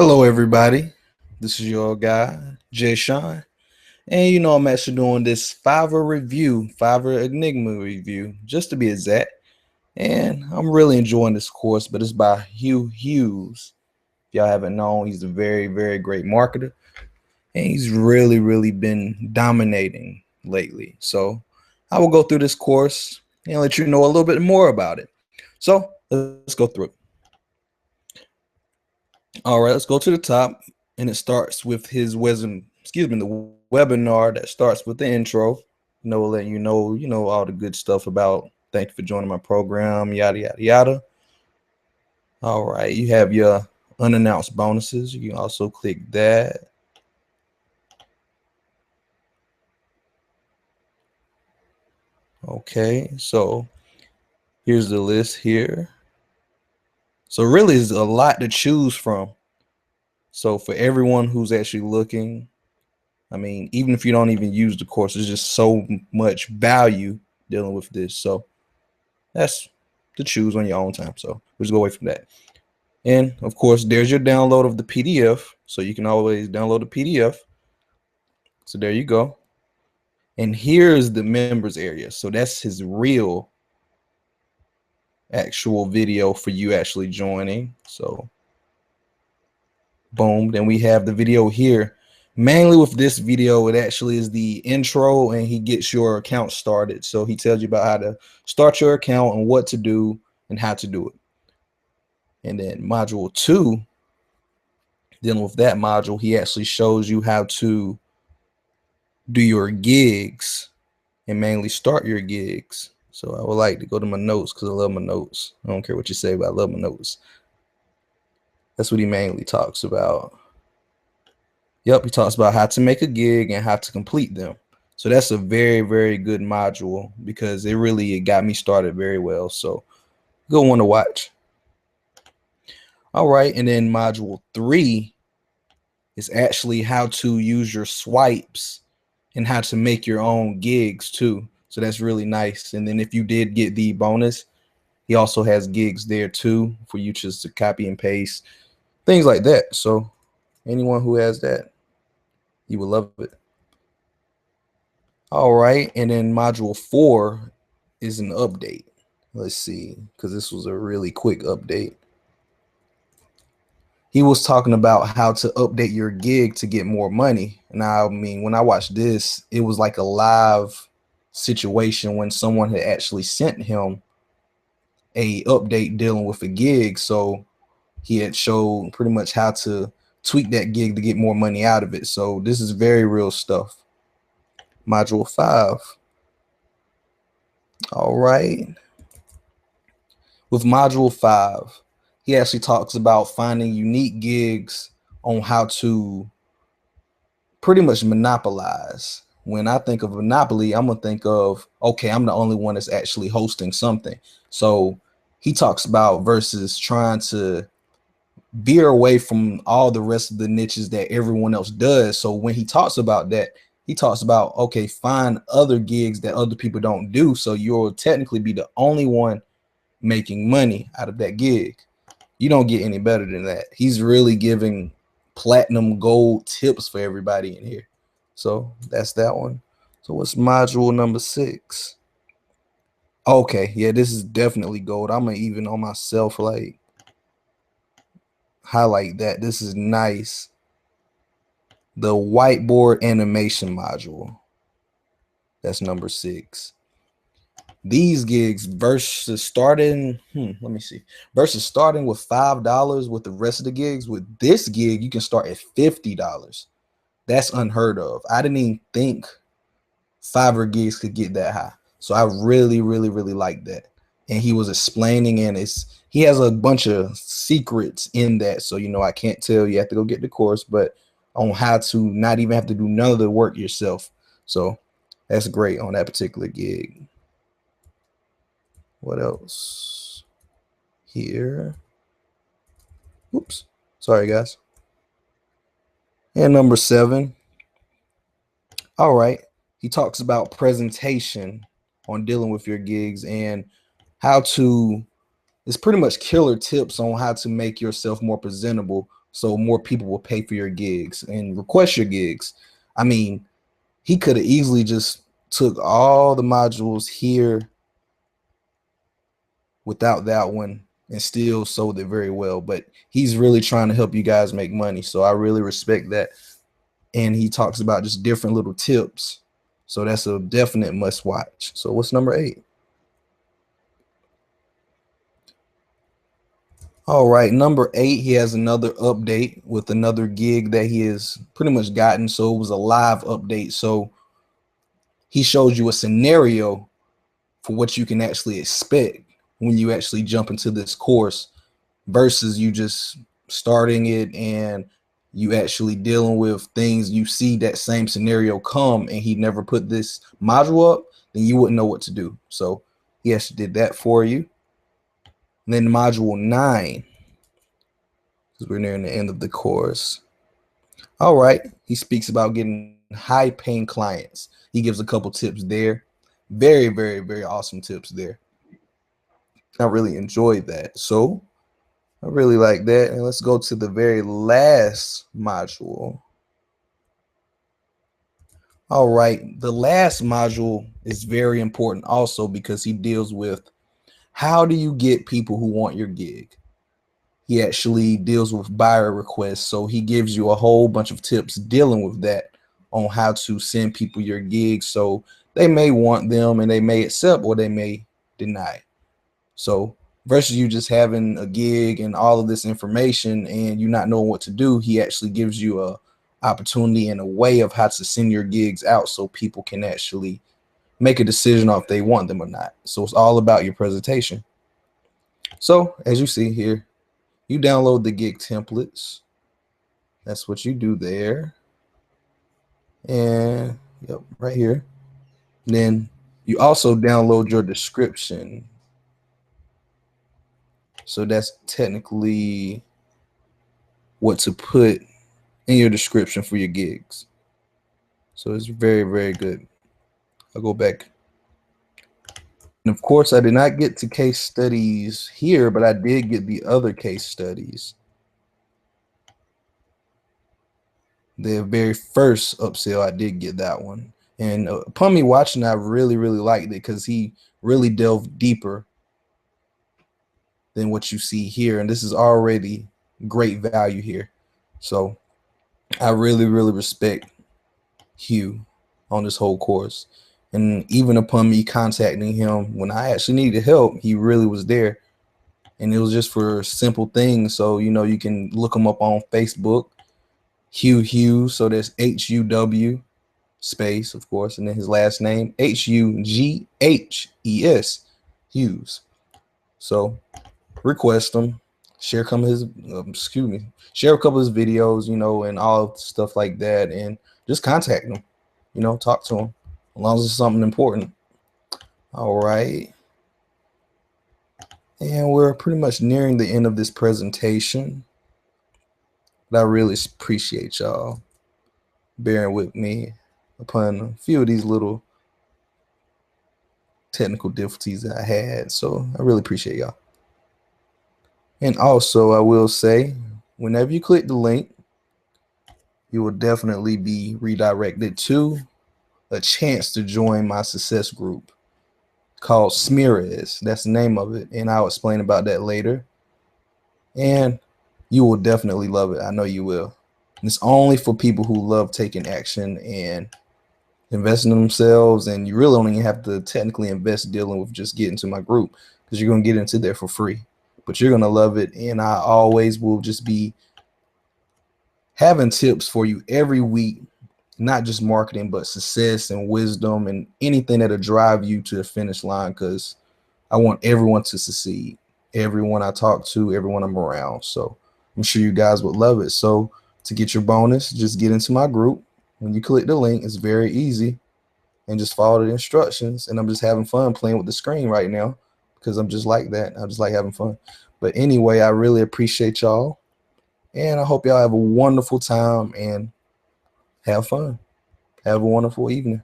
Hello, everybody. This is your guy, Jay Sean. And I'm actually doing this Fiverr Enigma review, just to be exact. And I'm really enjoying this course, but it's by Hugh Hughes. If y'all haven't known, he's a very, very great marketer. And he's really been dominating lately. So I will go through this course and let you know a little bit more about it. So let's go through it. All right, let's go to the top, and it starts with the webinar that starts with the intro. Letting you know all the good stuff about. Thank you for joining my program. Yada yada yada. All right, you have your unannounced bonuses. You can also click that. Okay, so here's the list here. So really, it's a lot to choose from. So for everyone who's actually looking, I mean, even if you don't even use the course, there's just so much value dealing with this. So that's to choose on your own time. So we'll just go away from that. And of course, there's your download of the PDF. So you can always download the PDF. So there you go. And here's the members area. So that's his real actual video for you actually joining. So boom. Then we have the video here. Mainly with this video, it actually is the intro and he gets your account started. So he tells you about how to start your account and what to do and how to do it. And then module 2, dealing with that module, he actually shows you how to do your gigs and mainly start your gigs. So I would like to go to my notes because I love my notes. I don't care what you say, but I love my notes. That's what he mainly talks about. Yep, he talks about how to make a gig and how to complete them. So that's a very good module because it got me started very well. So good one to watch. All right, and then module 3 is actually how to use your swipes and how to make your own gigs too. So that's really nice. And then if you did get the bonus, he also has gigs there too for you just to copy and paste, things like that. So anyone who has that, you will love it. All right, and then module 4 is an update. Let's see, because this was a really quick update. He was talking about how to update your gig to get more money. And I mean, when I watched this, it was like a live situation when someone had actually sent him a update dealing with a gig. So he had showed pretty much how to tweak that gig to get more money out of it. So this is very real stuff. Module 5. All right. With module 5, he actually talks about finding unique gigs on how to pretty much monopolize. When I think of monopoly, I'm gonna think of, okay, I'm the only one that's actually hosting something. So he talks about versus trying to veer away from all the rest of the niches that everyone else does. So when he talks about that, he talks about, okay, find other gigs that other people don't do. So you'll technically be the only one making money out of that gig. You don't get any better than that. He's really giving platinum gold tips for everybody in here. So that's that one. So what's module number 6? Okay, yeah, this is definitely gold. I'm gonna even on myself like highlight that. This is nice. The whiteboard animation module. That's number 6. These gigs versus starting, let me see, versus starting with $5 with the rest of the gigs. With this gig, you can start at $50. That's unheard of. I didn't even think Fiverr gigs could get that high. So I really like that. And he was explaining, and he has a bunch of secrets in that. So I can't tell you have to go get the course, but on how to not even have to do none of the work yourself. So that's great on that particular gig. What else here? Oops, sorry guys. And number 7. All right, he talks about presentation on dealing with your gigs and how to, it's pretty much killer tips on how to make yourself more presentable so more people will pay for your gigs and request your gigs. I mean, he could have easily just took all the modules here without that one and still sold it very well, but he's really trying to help you guys make money, so I really respect that. And he talks about just different little tips, so that's a definite must watch. So what's number 8? All right, number 8, he has another update with another gig that he has pretty much gotten. So it was a live update, so he shows you a scenario for what you can actually expect when you actually jump into this course versus you just starting it and you actually dealing with things. You see that same scenario come and he never put this module up, then you wouldn't know what to do. So he actually did that for you. And then module 9, because we're nearing the end of the course. All right, he speaks about getting high paying clients. He gives a couple tips there. Very, very, very awesome tips there. I really enjoyed that. So I really like that. And let's go to the very last module. All right, the last module is very important also because he deals with how do you get people who want your gig. He actually deals with buyer requests, so he gives you a whole bunch of tips dealing with that on how to send people your gigs, so they may want them and they may accept or they may deny. So versus you just having a gig and all of this information and you not knowing what to do, he actually gives you a opportunity and a way of how to send your gigs out so people can actually make a decision on if they want them or not. So it's all about your presentation. So as you see here, you download the gig templates. That's what you do there. And yep, right here. And then you also download your description. So that's technically what to put in your description for your gigs. So it's very, very good. I'll go back. And of course, I did not get to case studies here, but I did get the other case studies. The very first upsell, I did get that one. And upon me watching, I really, really liked it because he really delved deeper than what you see here. And this is already great value here. So I really, really respect Hugh on this whole course. And even upon me contacting him when I actually needed help, he really was there. And it was just for simple things. So, you know, you can look him up on Facebook, Hugh Hughes. So there's HUW space, of course, and then his last name, HUGHES, Hughes. So request him, share some of his, share a couple of his videos, you know, and all stuff like that, and just contact him, you know, talk to him, as long as it's something important. All right. And we're pretty much nearing the end of this presentation. But I really appreciate y'all bearing with me upon a few of these little technical difficulties that I had. So I really appreciate y'all. And also, I will say, whenever you click the link, you will definitely be redirected to a chance to join my success group called Smearez. That's the name of it. And I'll explain about that later. And you will definitely love it. I know you will. And it's only for people who love taking action and investing in themselves. And you really only have to technically invest dealing with just getting to my group, because you're going to get into there for free. But you're going to love it. And I always will just be having tips for you every week, not just marketing, but success and wisdom and anything that'll drive you to the finish line, because I want everyone to succeed. Everyone I talk to, everyone I'm around. So I'm sure you guys would love it. So to get your bonus, just get into my group. When you click the link, it's very easy, and just follow the instructions. And I'm just having fun playing with the screen right now because I'm just like that. I just like having fun. But anyway, I really appreciate y'all. And I hope y'all have a wonderful time and have fun. Have a wonderful evening.